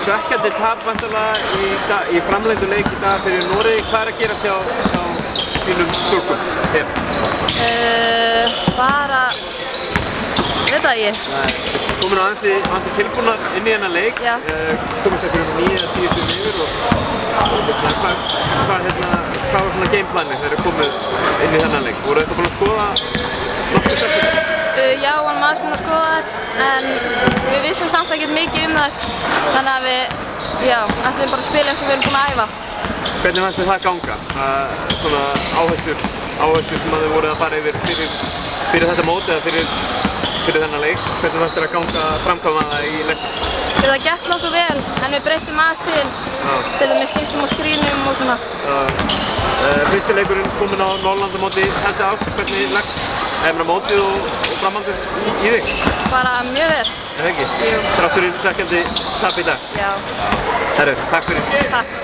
Svekkjandi tap vantarlega í framlengdu leik í dag fyrir Noregi. Hvað er að gerast hjá þínum stúlkum hér? Bara, veit það ég. Komin á ansi tilbúnar inn í þennan leik. Já. Komist eftir 9-10 stundum yfir og hvað var svona gameplanið þegar þið komið inn í þennan leik? Voru þetta búin að skoða norsku stelpurnar? Já, við varum aðeins búin að skoða þær, en við vissum samt ekkert mikið þær, þannig að við, ætlum bara að spila eins og við erum búin að æfa. Hvernig fannst þér það ganga? Svona áherslur sem þið voruð að fara yfir fyrir þetta mót eða fyrir þennan leik? Hvernig fannst þér að ganga framkvæma það í leiknum? Það gekk nokkuð vel, en við breyttum aðeins til dæmis skiptum á skrínum og svona. Fyrsti leikurinn kominn á Norðurlandamóti þessi árs, hvernig leggst mótið og framhaldið í þig? Bara mjög vel. Er það ekki? Jú. Þrátt fyrir svekkjandi tap í dag? Já. Herru, takk fyrir. Takk.